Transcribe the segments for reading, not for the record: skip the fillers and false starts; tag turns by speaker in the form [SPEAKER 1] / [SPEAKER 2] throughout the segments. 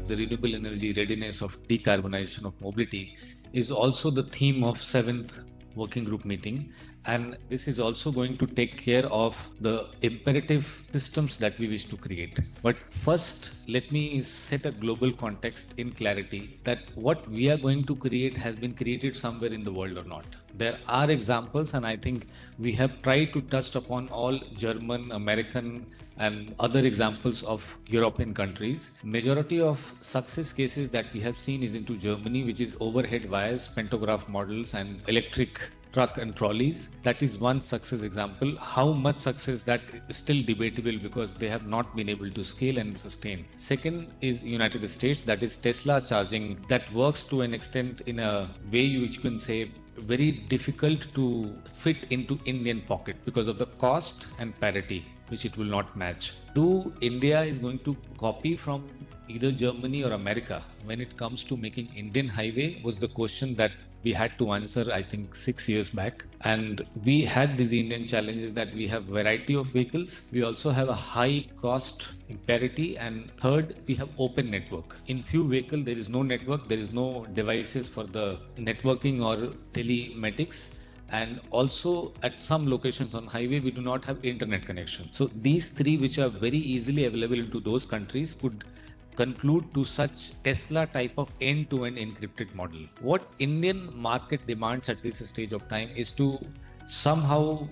[SPEAKER 1] The renewable energy readiness of decarbonization of mobility is also the theme of 7th working group meeting, and this is also going to take care of the imperative systems that we wish to create. But first, let me set a global context in clarity that what we are going to create has been created somewhere in the world or not. There are examples, and I think we have tried to touch upon all German, American, and other examples of European countries. Majority of success cases that we have seen is into Germany, which is overhead wires, pantograph models, and electric truck and trolleys. That is one success example. How much success, that is still debatable because they have not been able to scale and sustain. Second is United States, that is Tesla charging, that works to an extent in a way which you can say very difficult to fit into Indian pocket because of the cost and parity which it will not match. Do India is going to copy from either Germany or America when it comes to making Indian highway was the question that we had to answer, I think 6 years back. And we had these Indian challenges that we have variety of vehicles. We also have a high cost parity. And third, we have open network. In few vehicles, there is no network. There is no devices for the networking or telematics. And also at some locations on highway, we do not have internet connection. So these three, which are very easily available into those countries, could conclude to such Tesla type of end-to-end encrypted model. What Indian market demands at this stage of time is to somehow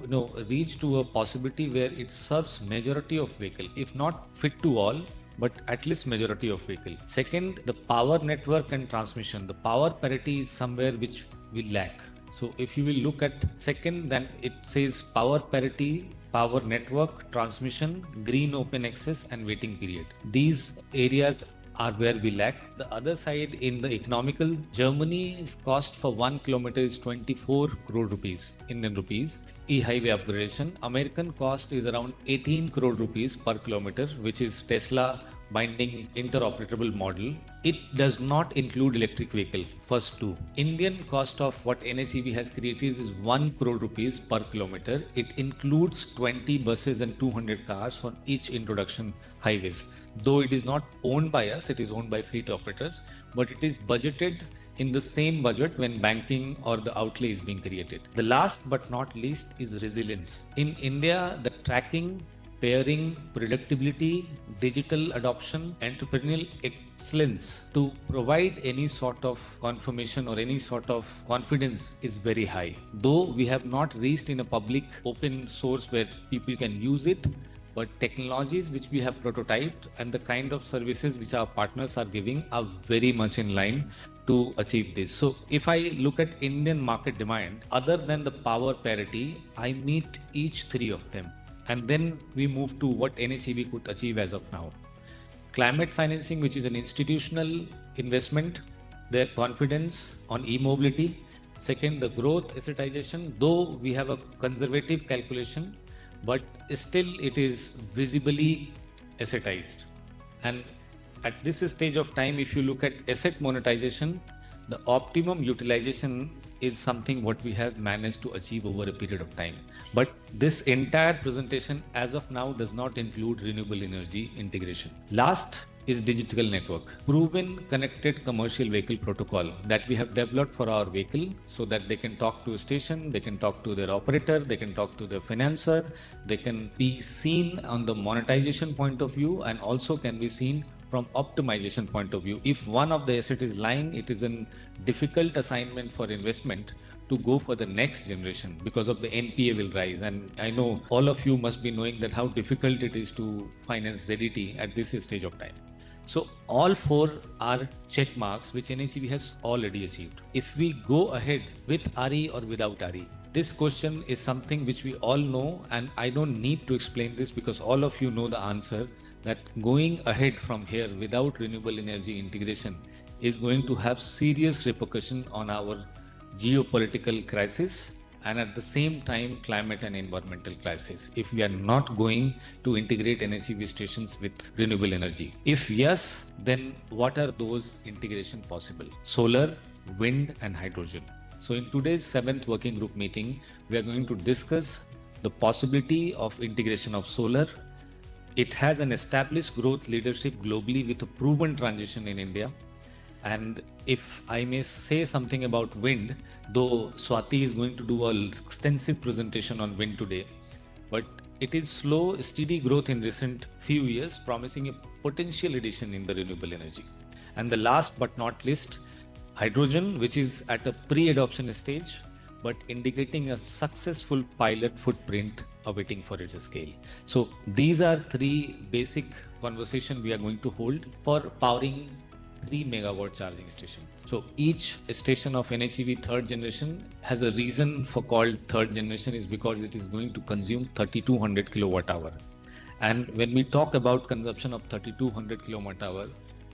[SPEAKER 1] reach to a possibility where it serves majority of vehicle, if not fit to all, but at least majority of vehicle. Second, the power network and transmission. The power parity is somewhere which we lack. So if you will look at second, then it says power parity, power network, transmission, green open access, and waiting period. These areas are where we lack. The other side, in the economical, Germany's cost for 1 kilometer is 24 crore rupees, Indian rupees. E-highway upgradation. American cost is around 18 crore rupees per kilometer, which is Tesla binding interoperable model. It does not include electric vehicle, first two. Indian cost of what NHEV has created is 1 crore rupees per kilometer. It includes 20 buses and 200 cars on each introduction highways. Though it is not owned by us, it is owned by fleet operators, but it is budgeted in the same budget when banking or the outlay is being created. The last but not least is resilience. In India, the tracking, pairing, predictability, digital adoption, entrepreneurial excellence to provide any sort of confirmation or any sort of confidence is very high. Though we have not reached in a public open source where people can use it, but technologies which we have prototyped and the kind of services which our partners are giving are very much in line to achieve this. So if I look at Indian market demand, other than the power parity, I meet each three of them. And then we move to what NHEV could achieve as of now. Climate financing, which is an institutional investment, their confidence on e-mobility. Second, the growth assetization, though we have a conservative calculation, but still it is visibly assetized. And at this stage of time, if you look at asset monetization, the optimum utilization is something what we have managed to achieve over a period of time. But this entire presentation as of now does not include renewable energy integration. Last is digital network, proven connected commercial vehicle protocol that we have developed for our vehicle so that they can talk to a station, they can talk to their operator, they can talk to their financer, they can be seen on the monetization point of view and also can be seen from optimization point of view. If one of the asset is lying, it is a difficult assignment for investment to go for the next generation because of the NPA will rise. And I know all of you must be knowing that how difficult it is to finance ZDT at this stage of time. So all four are check marks which NHEV has already achieved. If we go ahead with RE or without RE, this question is something which we all know, and I don't need to explain this because all of you know the answer, that going ahead from here without renewable energy integration is going to have serious repercussion on our geopolitical crisis and at the same time climate and environmental crisis if we are not going to integrate NHEV stations with renewable energy. If yes, then what are those integration possible? Solar, wind and hydrogen. So in today's 7th working group meeting, we are going to discuss the possibility of integration of solar, It has an established growth leadership globally with a proven transition in India. And if I may say something about wind, though Swati is going to do an extensive presentation on wind today, but it is slow, steady growth in recent few years, promising a potential addition in the renewable energy. And the last but not least, hydrogen, which is at a pre-adoption stage, but indicating a successful pilot footprint awaiting for its scale. So these are three basic conversation we are going to hold for powering 3 megawatt charging station. So each station of NHEV third generation has a reason for called third generation is because it is going to consume 3200 kilowatt hour. And when we talk about consumption of 3200 kilowatt hour,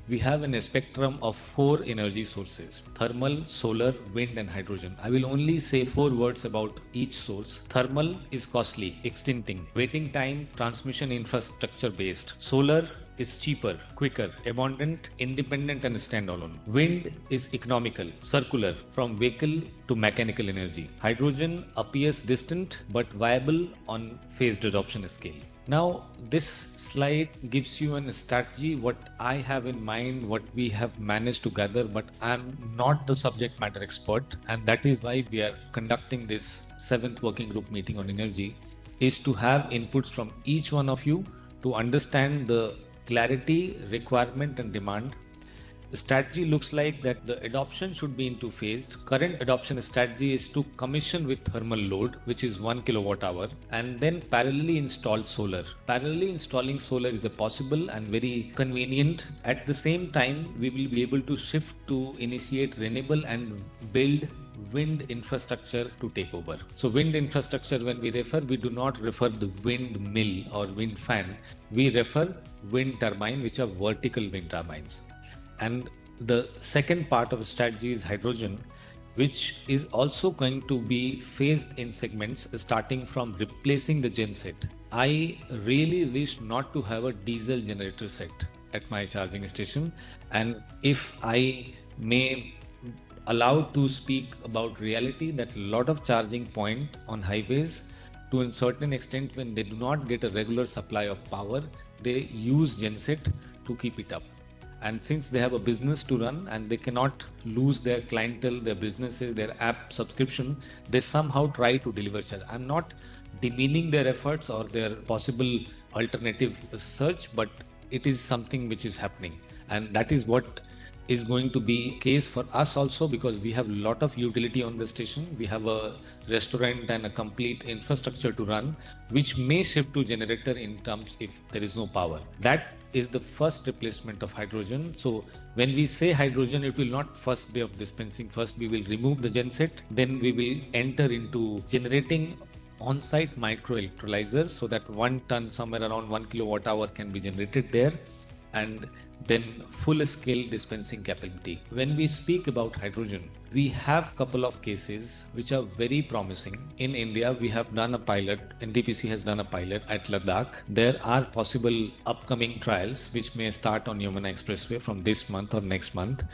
[SPEAKER 1] we have a spectrum of 4 energy sources: thermal, solar, wind and hydrogen. I will only say 4 words about each source. Thermal is costly, extincting, waiting time, transmission infrastructure based. Solar is cheaper, quicker, abundant, independent and standalone. Wind is economical, circular, from vehicle to mechanical energy. Hydrogen appears distant but viable on phased adoption scale. Now, this slide gives you a strategy, what I have in mind, what we have managed to gather, but I'm not the subject matter expert, and that is why we are conducting this 7th working group meeting on energy, is to have inputs from each one of you to understand the clarity, requirement and demand. The strategy looks like that the adoption should be into phased. Current adoption strategy is to commission with thermal load, which is 1 kilowatt hour, and then parallelly install solar. Parallelly installing solar is a possible and very convenient. At the same time, we will be able to shift to initiate renewable and build wind infrastructure to take over. So wind infrastructure, when we refer, we do not refer the windmill or wind fan. We refer wind turbine, which are vertical wind turbines. And the second part of the strategy is hydrogen, which is also going to be phased in segments starting from replacing the genset. I really wish not to have a diesel generator set at my charging station. And if I may allowed to speak about reality, that a lot of charging point on highways, to a certain extent, when they do not get a regular supply of power, they use genset to keep it up. And since they have a business to run and they cannot lose their clientele, their businesses, their app subscription, they somehow try to deliver charge. I'm not demeaning their efforts or their possible alternative search, but it is something which is happening. And that is what is going to be case for us also, because we have a lot of utility on the station. We have a restaurant and a complete infrastructure to run, which may shift to generator in terms if there is no power. That is the first replacement of hydrogen. So when we say hydrogen, it will not first day of dispensing. First we will remove the genset, then we will enter into generating on-site micro electrolyzer, so that 1 ton, somewhere around 1 kilowatt hour can be generated there, and then full scale dispensing capability. When we speak about hydrogen, we have couple of cases which are very promising. In India, we have done a pilot, NTPC has done a pilot at Ladakh. There are possible upcoming trials which may start on Yamuna Expressway from this month or next month.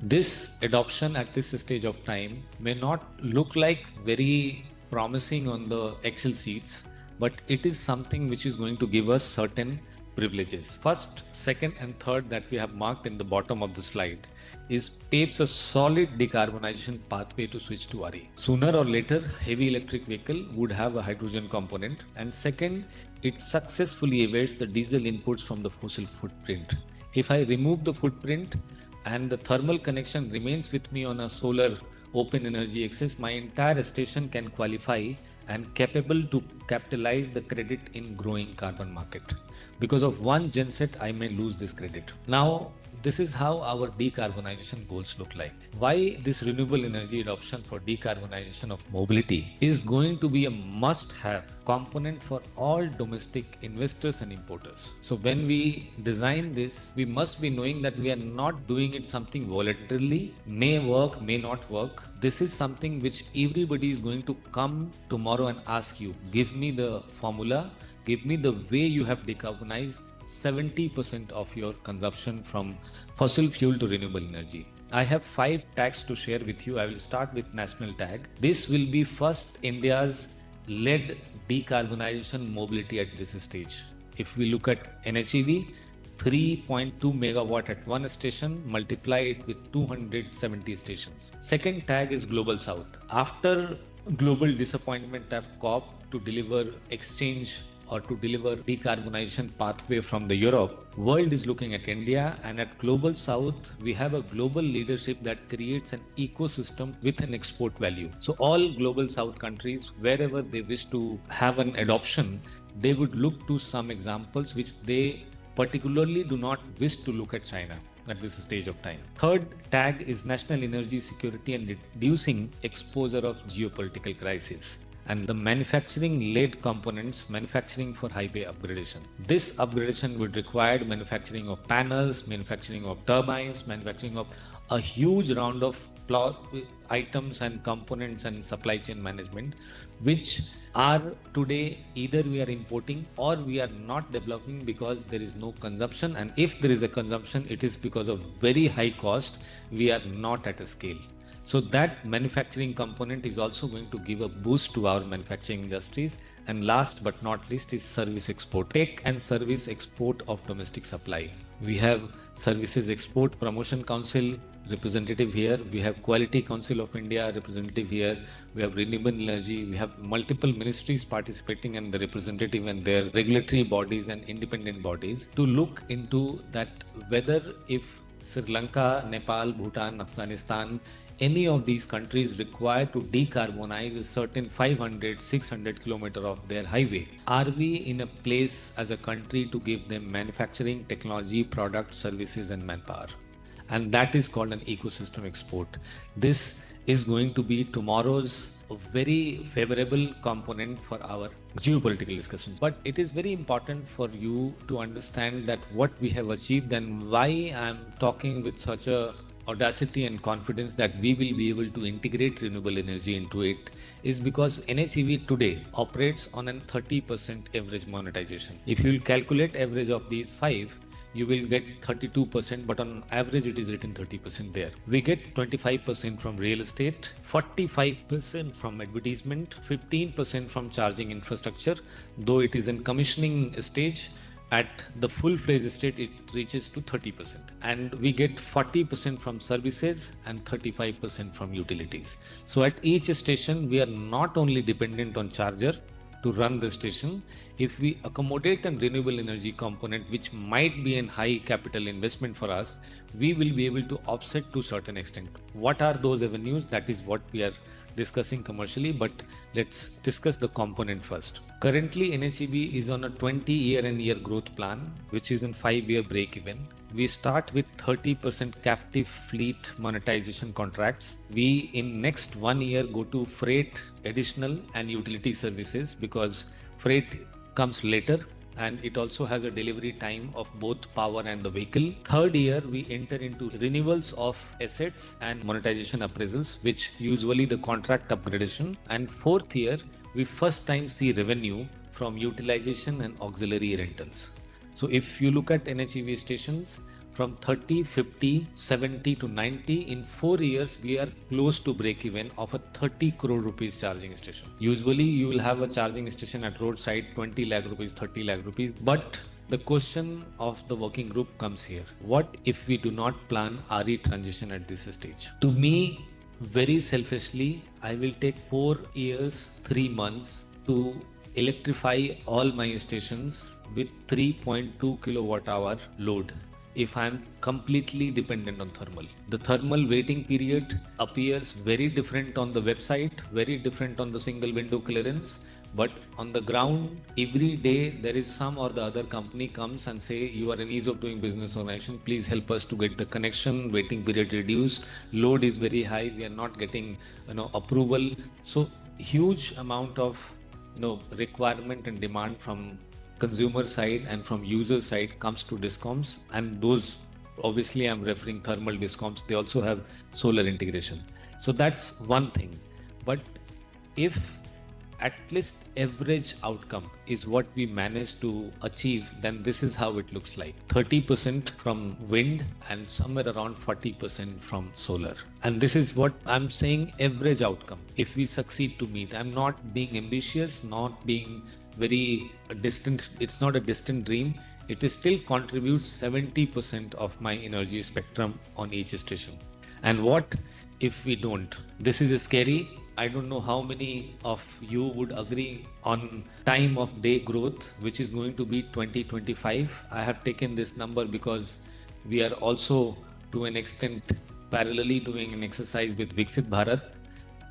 [SPEAKER 1] This adoption at this stage of time may not look like very promising on the Excel sheets, but it is something which is going to give us certain privileges. First, second and third that we have marked in the bottom of the slide is paves a solid decarbonization pathway to switch to RE. Sooner or later, heavy electric vehicle would have a hydrogen component. And second, it successfully evades the diesel inputs from the fossil footprint. If I remove the footprint and the thermal connection remains with me on a solar open energy access, my entire station can qualify and capable to capitalize the credit in growing carbon market. Because of one genset, I may lose this credit. Now, this is how our decarbonization goals look like. Why this renewable energy adoption for decarbonization of mobility is going to be a must-have component for all domestic investors and importers. So when we design this, we must be knowing that we are not doing it something voluntarily, may work, may not work. This is something which everybody is going to come tomorrow and ask you, give me the formula, give me the way you have decarbonized 70% of your consumption from fossil fuel to renewable energy. I have 5 tags to share with you. I will start with national tag. This will be first India's led decarbonization mobility at this stage. If we look at NHEV, 3.2 megawatt at one station, multiply it with 270 stations. Second tag is Global South. After global disappointment of COP to deliver exchange or to deliver decarbonization pathway from the Europe, world is looking at India, and at Global South, we have a global leadership that creates an ecosystem with an export value. So all Global South countries, wherever they wish to have an adoption, they would look to some examples which they particularly do not wish to look at China at this stage of time. Third tag is national energy security and reducing exposure of geopolitical crisis. And the manufacturing-led components, manufacturing for highway upgradation. This upgradation would require manufacturing of panels, manufacturing of turbines, manufacturing of a huge round of items and components and supply chain management, which are today either we are importing or we are not developing because there is no consumption, and if there is a consumption, it is because of very high cost. We are not at a scale. So that manufacturing component is also going to give a boost to our manufacturing industries. And last but not least is service export. Tech and service export of domestic supply. We have Services Export Promotion Council representative here. We have Quality Council of India representative here. We have Renewable Energy. We have multiple ministries participating and the representative and their regulatory bodies and independent bodies to look into that whether if Sri Lanka, Nepal, Bhutan, Afghanistan, any of these countries require to decarbonize a certain 500, 600 kilometer of their highway. Are we in a place as a country to give them manufacturing, technology, products, services and manpower? And that is called an ecosystem export. This is going to be tomorrow's very favorable component for our geopolitical discussions. But it is very important for you to understand that what we have achieved and why I am talking with such a audacity and confidence that we will be able to integrate renewable energy into it is because NHEV today operates on a 30% average monetization. If you will calculate average of these five, you will get 32%, but on average it is written 30% there. We get 25% from real estate, 45% from advertisement, 15% from charging infrastructure, though it is in commissioning stage. At the full-fledged state, it reaches to 30%. And we get 40% from services and 35% from utilities. So at each station, we are not only dependent on charger to run the station. If we accommodate a renewable energy component, which might be a high capital investment for us, we will be able to offset to a certain extent. What are those avenues? That is what we are discussing commercially, but let's discuss the component first. Currently, NHEV is on a 20-year growth plan, which is in 5-year break even. We start with 30% captive fleet monetization contracts. We in next 1 year go to freight additional and utility services because freight comes later and it also has a delivery time of both power and the vehicle. Third year, we enter into renewals of assets and monetization appraisals, which usually the contract upgradation. And fourth year, we first time see revenue from utilization and auxiliary rentals. So if you look at NHEV stations, from 30, 50, 70 to 90, in 4 years, we are close to break even of a 30 crore rupees charging station. Usually, you will have a charging station at roadside, 20 lakh rupees, 30 lakh rupees. But the question of the working group comes here. What if we do not plan RE transition at this stage? To me, very selfishly, I will take 4 years, 3 months to electrify all my stations with 3.2 kilowatt hour load. If I am completely dependent on thermal. The thermal waiting period appears very different on the website, very different on the single window clearance, but on the ground, every day there is some or the other company comes and say, you are an ease of doing business organization, please help us to get the connection, waiting period reduced, load is very high, we are not getting approval. So huge amount of requirement and demand from consumer side and from user side comes to discoms, and those obviously I'm referring thermal discoms, they also have solar integration. So that's one thing. But if at least average outcome is what we manage to achieve, then this is how it looks like. 30% from wind and somewhere around 40% from solar. And this is what I'm saying, average outcome. If we succeed to meet, I'm not being ambitious, not being very distant, it's not a distant dream. It is still contributes 70% of my energy spectrum on each station. And what if we don't? This is scary. I don't know how many of you would agree on time of day growth, which is going to be 2025. I have taken this number because we are also to an extent parallelly doing an exercise with Viksit Bharat.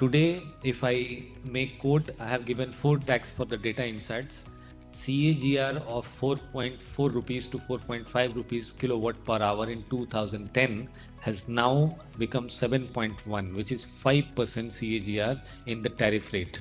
[SPEAKER 1] Today, if I make quote, I have given 4 tags for the data insights. CAGR of 4.4 rupees to 4.5 rupees kilowatt per hour in 2010 has now become 7.1, which is 5% CAGR in the tariff rate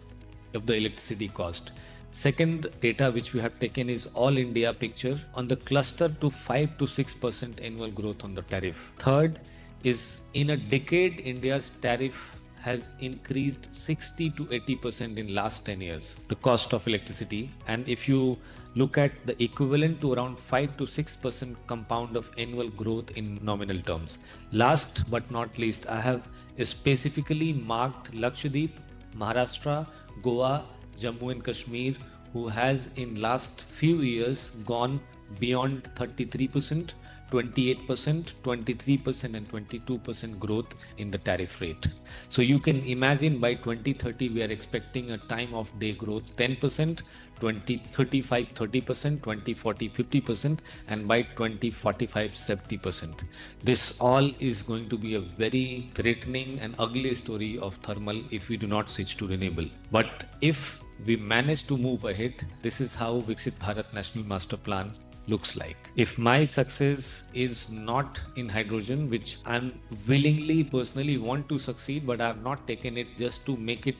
[SPEAKER 1] of the electricity cost. Second data which we have taken is all India picture on the cluster to 5 to 6% annual growth on the tariff. Third is in a decade, India's tariff has increased 60 to 80% in last 10 years, the cost of electricity. And if you look at the equivalent to around 5 to 6% compound of annual growth in nominal terms. Last but not least, I have specifically marked Lakshadweep, Maharashtra, Goa, Jammu and Kashmir, who has in last few years gone beyond 33%, 28%, 23% and 22% growth in the tariff rate. So you can imagine by 2030 we are expecting a time of day growth 10%, 2035 30%, 2040 50% and by 2045 70%. This all is going to be a very threatening and ugly story of thermal if we do not switch to renewable. But if we manage to move ahead, this is how Viksit Bharat National Master Plan looks like. If my success is not in hydrogen, which I'm willingly personally want to succeed, but I have not taken it just to make it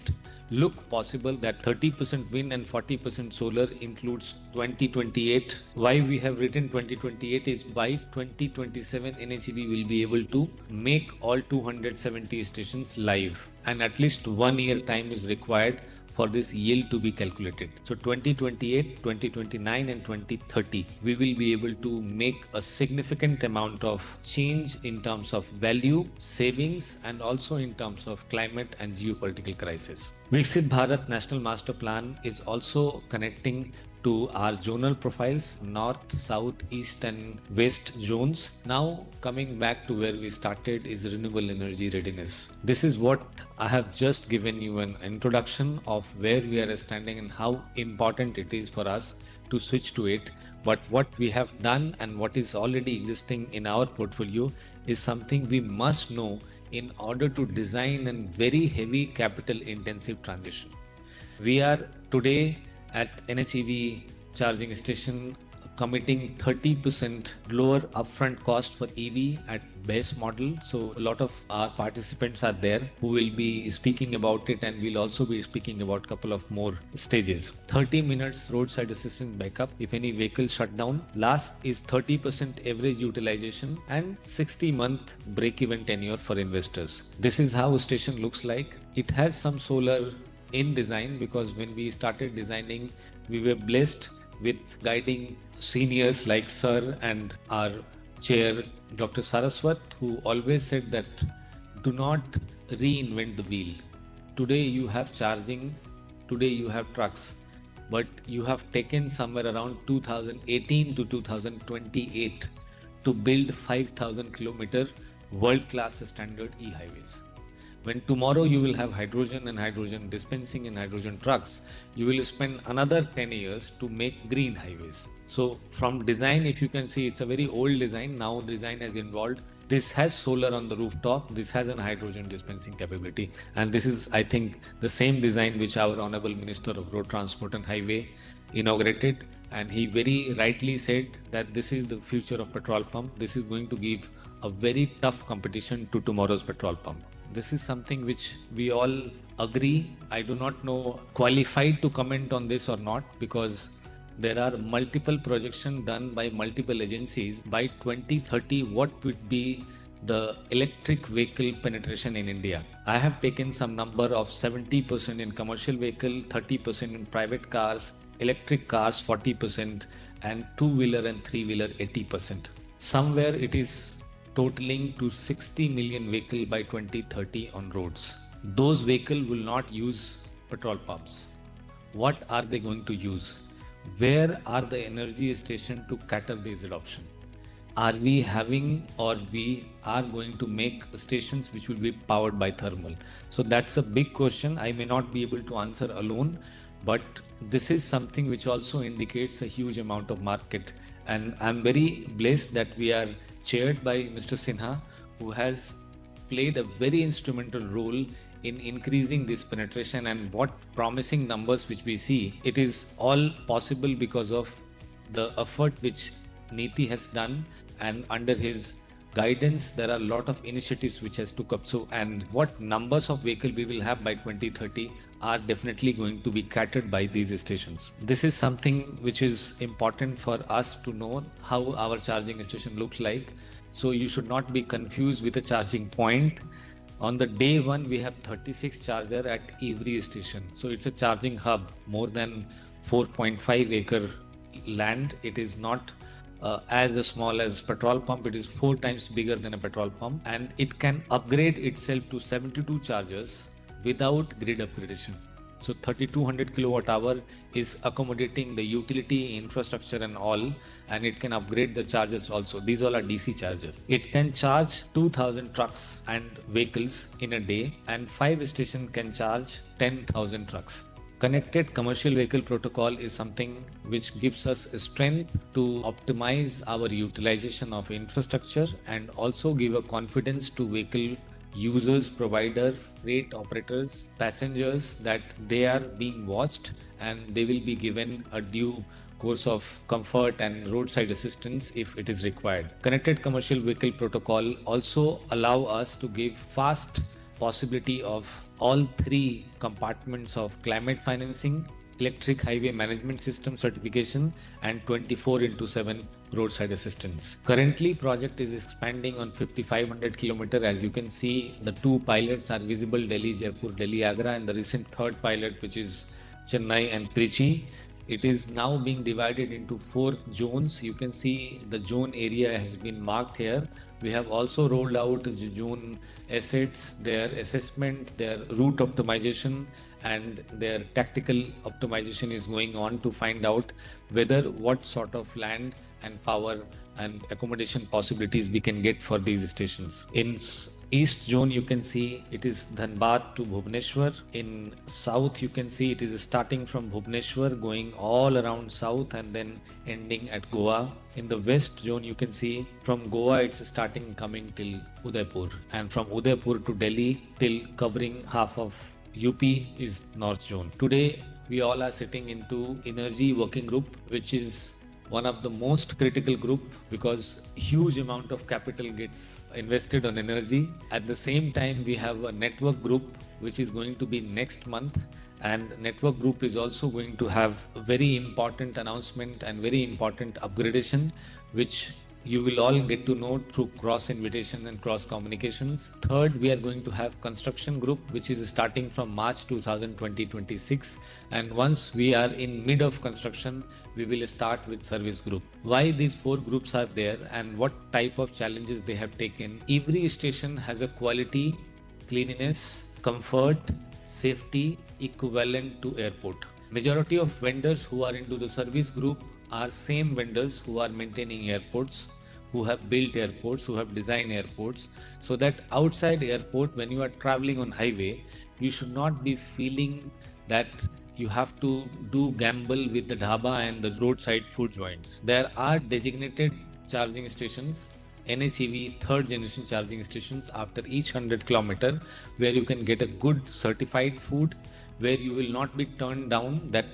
[SPEAKER 1] look possible that 30% wind and 40% solar includes 2028. Why we have written 2028 is by 2027 NHEV will be able to make all 270 stations live, and at least 1 year time is required for this yield to be calculated. So 2028, 2029 and 2030, we will be able to make a significant amount of change in terms of value, savings and also in terms of climate and geopolitical crisis. Viksit Bharat National Master Plan is also connecting to our zonal profiles, north, south, east and west zones. Now coming back to where we started is renewable energy readiness. This is what I have just given you an introduction of where we are standing and how important it is for us to switch to it. But what we have done and what is already existing in our portfolio is something we must know in order to design a very heavy capital intensive transition. We are today at NHEV charging station committing 30% lower upfront cost for EV at base model. So a lot of our participants are there who will be speaking about it, and we'll also be speaking about a couple of more stages. 30 minutes roadside assistance backup if any vehicle shut down. Last is 30% average utilization and 60-month break-even tenure for investors. This is how a station looks like. It has some solar in design because when we started designing, we were blessed with guiding seniors like Sir and our chair, Dr. Saraswat, who always said that do not reinvent the wheel. Today you have charging, today you have trucks, but you have taken somewhere around 2018 to 2028 to build 5,000 kilometer world-class standard e-highways. When tomorrow you will have hydrogen and hydrogen dispensing and hydrogen trucks, you will spend another 10 years to make green highways. So from design, if you can see, it's a very old design. Now design has evolved. This has solar on the rooftop. This has an hydrogen dispensing capability. And this is, I think, the same design which our Honorable Minister of Road Transport and Highway inaugurated. And he very rightly said that this is the future of petrol pump. This is going to give a very tough competition to tomorrow's petrol pump. This is something which we all agree. I do not know qualified to comment on this or not because there are multiple projections done by multiple agencies. By 2030, what would be the electric vehicle penetration in India? I have taken some number of 70% in commercial vehicle, 30% in private cars, electric cars 40% and two-wheeler and three-wheeler 80%. Somewhere it is totaling to 60 million vehicles by 2030 on roads. Those vehicles will not use petrol pumps. What are they going to use? where are the energy stations to cater this adoption? Are we having, or we are going to make stations which will be powered by thermal? So that's a big question. I may not be able to answer alone, but this is something which also indicates a huge amount of market. And I'm very blessed that we are chaired by Mr. Sinha, who has played a very instrumental role in increasing this penetration. And what promising numbers which we see, it is all possible because of the effort which Niti has done, and under his guidance there are a lot of initiatives which has took up. So, and what numbers of vehicle we will have by 2030 are definitely going to be catered by these stations. This is something which is important for us to know how our charging station looks like. So you should not be confused with a charging point. On the day one, we have 36 charger at every station. So it's a charging hub, more than 4.5 acre land. It is not as small as petrol pump. It is 4 times bigger than a petrol pump, and it can upgrade itself to 72 chargers without grid upgradation. So 3200 kilowatt hour is accommodating the utility infrastructure and all, and it can upgrade the chargers also. These all are DC chargers. It can charge 2000 trucks and vehicles in a day, and 5 stations can charge 10,000 trucks. Connected commercial vehicle protocol is something which gives us strength to optimize our utilization of infrastructure and also give a confidence to vehicle users, provider, freight operators, passengers that they are being watched and they will be given a due course of comfort and roadside assistance if it is required. Connected commercial vehicle protocol also allow us to give fast possibility of all 3 compartments of climate financing, electric highway management system certification, and 24/7 roadside assistance. Currently, project is expanding on 5500 kilometer. As you can see, the 2 pilots are visible: Delhi, Jaipur, Delhi, Agra, and the recent 3rd pilot, which is Chennai and Trichy. It is now being divided into 4 zones. You can see the zone area has been marked here. We have also rolled out the zone assets, their assessment, their route optimization, and their tactical optimization is going on to find out whether what sort of land and power and accommodation possibilities we can get for these stations. In east zone, you can see it is Dhanbad to Bhubaneswar. In south, you can see it is starting from Bhubaneswar going all around south and then ending at Goa. In the west zone, you can see from Goa it's starting coming till Udaipur, and from Udaipur to Delhi till covering half of UP is north zone. Today we all are sitting into energy working group, which is one of the most critical group because huge amount of capital gets invested on energy. At the same time, we have a network group which is going to be next month, and network group is also going to have a very important announcement and very important upgradation, which you will all get to know through cross invitation and cross communications. Third, we are going to have construction group, which is starting from March 2020-26, and once we are in mid of construction, we will start with service group. Why these 4 groups are there and what type of challenges they have taken? Every station has a quality, cleanliness, comfort, safety equivalent to airport. Majority of vendors who are into the service group are same vendors who are maintaining airports, who have built airports, who have designed airports, so that outside airport, when you are traveling on highway, you should not be feeling that you have to do gamble with the dhaba and the roadside food joints. There are designated charging stations, NHEV 3rd generation charging stations after each 100 kilometer, where you can get a good certified food, where you will not be turned down that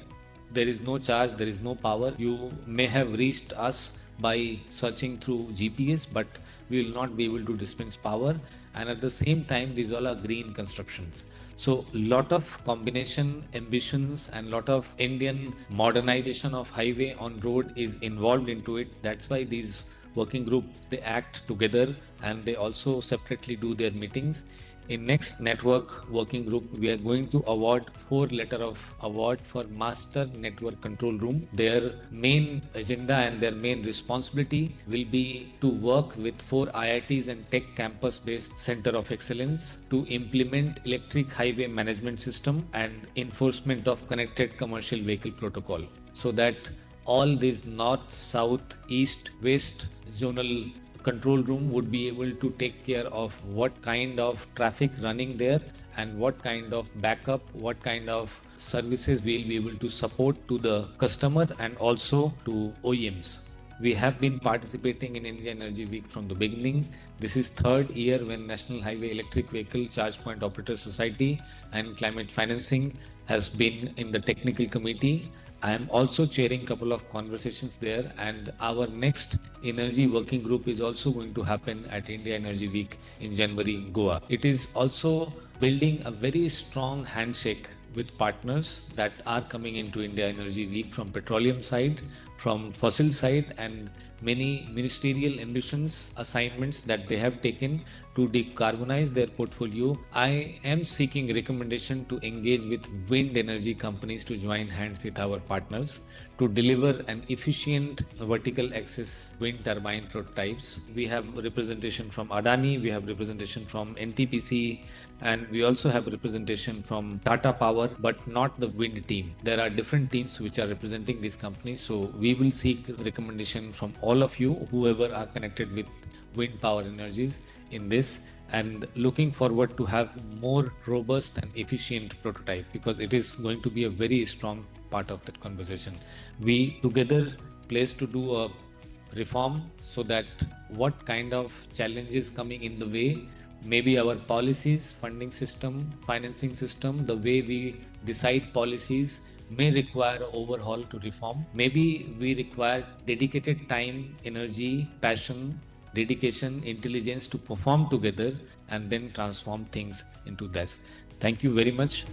[SPEAKER 1] there is no charge, there is no power. You may have reached us by searching through GPS, but we will not be able to dispense power. And at the same time, these all are green constructions. So lot of combination ambitions and lot of Indian modernization of highway on road is involved into it. That's why these working group, they act together and they also separately do their meetings. In next network working group, we are going to award 4 letter of award for Master Network Control Room. Their main agenda and their main responsibility will be to work with 4 IITs and tech campus based center of excellence to implement electric highway management system and enforcement of connected commercial vehicle protocol. so that all these north, south, east, west zonal control room would be able to take care of what kind of traffic running there and what kind of backup, what kind of services we'll be able to support to the customer and also to OEMs. We have been participating in India Energy Week from the beginning. This is third year when National Highway Electric Vehicle Charge Point Operator Society and Climate Financing has been in the technical committee. I am also chairing a couple of conversations there, and our next energy working group is also going to happen at India Energy Week in January in Goa. It is also building a very strong handshake with partners that are coming into India Energy Week from petroleum side, from fossil side, and many ministerial ambitions, assignments that they have taken to decarbonize their portfolio. I am seeking recommendation to engage with wind energy companies to join hands with our partners to deliver an efficient vertical axis wind turbine prototypes. We have representation from Adani, we have representation from NTPC, and we also have representation from Tata Power, but not the wind team. There are different teams which are representing these companies. So we will seek recommendation from all of you, whoever are connected with wind power energies in this, and looking forward to have more robust and efficient prototype, because it is going to be a very strong part of that conversation. We together place to do a reform so that what kind of challenges coming in the way, maybe our policies, funding system, financing system, the way we decide policies may require overhaul to reform. Maybe we require dedicated time, energy, passion, dedication, intelligence to perform together and then transform things into that. Thank you very much.